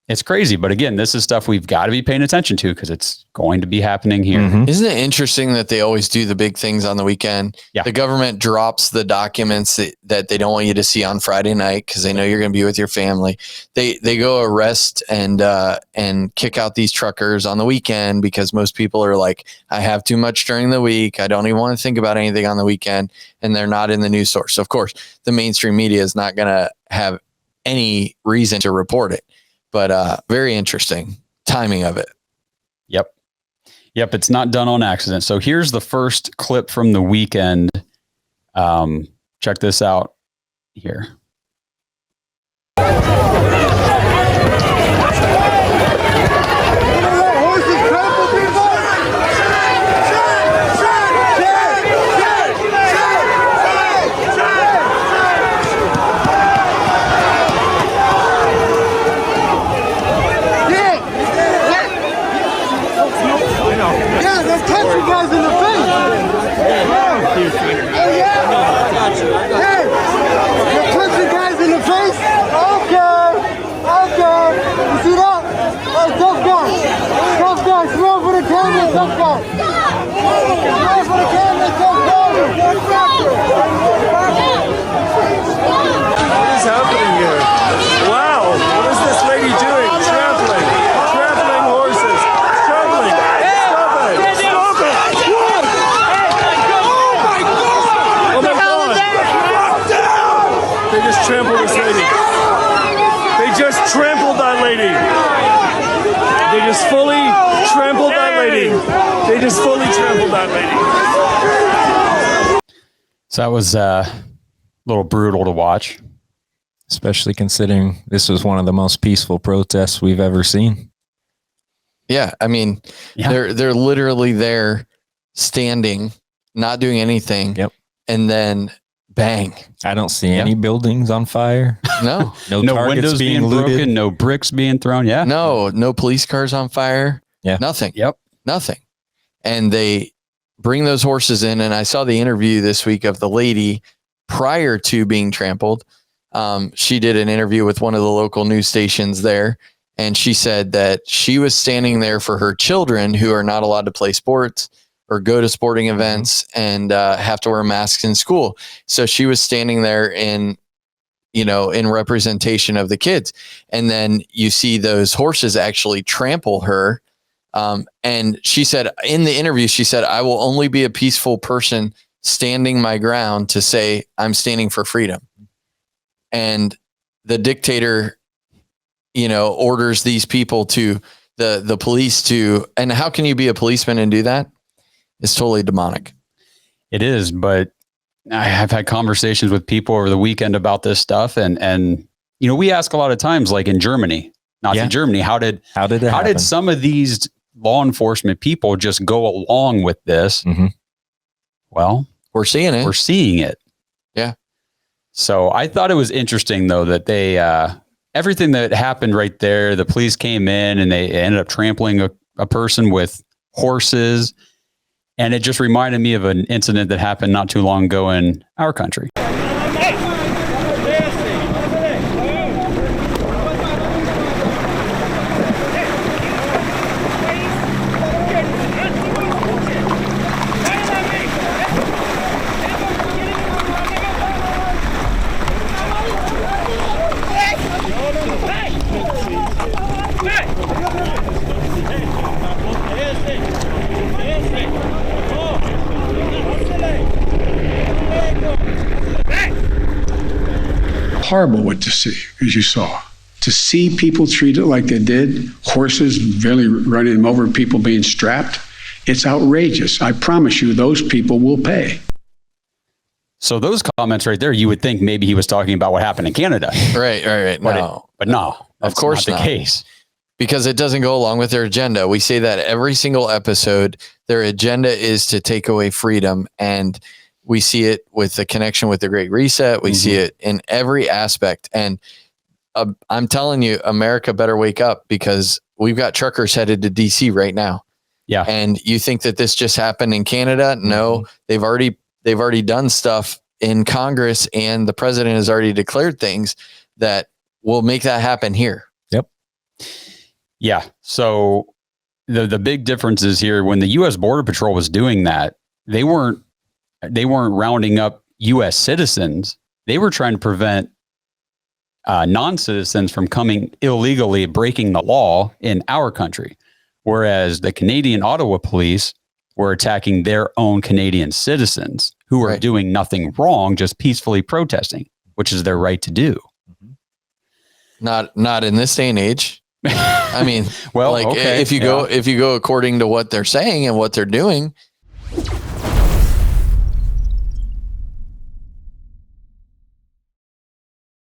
It's crazy. But again, this is stuff we've got to be paying attention to because it's going to be happening here. Isn't it interesting that they always do the big things on the weekend? Yeah. The government drops the documents that they don't want you to see on Friday night because they know you're going to be with your family. They go arrest and kick out these truckers on the weekend because most people are like, I have too much during the week. I don't even want to think about anything on the weekend. And they're not in the news source. So of course, the mainstream media is not going to have any reason to report it. But very interesting timing of it. Yep. It's not done on accident. So here's the first clip from the weekend. Check this out here. So that was a little brutal to watch. Especially considering this was one of the most peaceful protests we've ever seen. Yeah, I mean, they're literally there standing, not doing anything. Yep. And then bang. I don't see any buildings on fire. No. No windows being broken, no bricks being thrown. Yeah. No police cars on fire. Yeah. Nothing. Yep. Nothing. And they bring those horses in. And I saw the interview this week of the lady prior to being trampled. She did an interview with one of the local news stations there. And she said that she was standing there for her children who are not allowed to play sports or go to sporting events and have to wear masks in school. So she was standing there in representation of the kids. And then you see those horses actually trample her. And she said in the interview, she said, I will only be a peaceful person standing my ground to say I'm standing for freedom. And the dictator, orders these people to the police to, and how can you be a policeman and do that? It's totally demonic. It is, but I have had conversations with people over the weekend about this stuff. And we ask a lot of times, like in Germany, Nazi Germany, how did some of these law enforcement people just go along with this? Mm-hmm. Well, we're seeing it. Yeah. So I thought it was interesting though, that they, everything that happened right there, the police came in and they ended up trampling a person with horses. And it just reminded me of an incident that happened not too long ago in our country. Horrible what to see, as you saw. To see people treated like they did, horses barely running them over, people being strapped, it's outrageous. I promise you, those people will pay. So those comments right there, you would think maybe he was talking about what happened in Canada. Right. But no, of course not the case. Because it doesn't go along with their agenda. We say that every single episode. Their agenda is to take away freedom. And we see it with the connection with the Great Reset. We see it in every aspect. And I'm telling you, America better wake up, because we've got truckers headed to DC right now. Yeah. And you think that this just happened in Canada? No, they've already done stuff in Congress, and the president has already declared things that will make that happen here. Yep. Yeah. So the big difference is here when the U.S. Border Patrol was doing that, they weren't rounding up U.S. citizens. They were trying to prevent non-citizens from coming illegally, breaking the law in our country. Whereas the Canadian Ottawa police were attacking their own Canadian citizens who were doing nothing wrong, just peacefully protesting, which is their right to do. Not in this day and age. I mean, well, if you go according to what they're saying and what they're doing,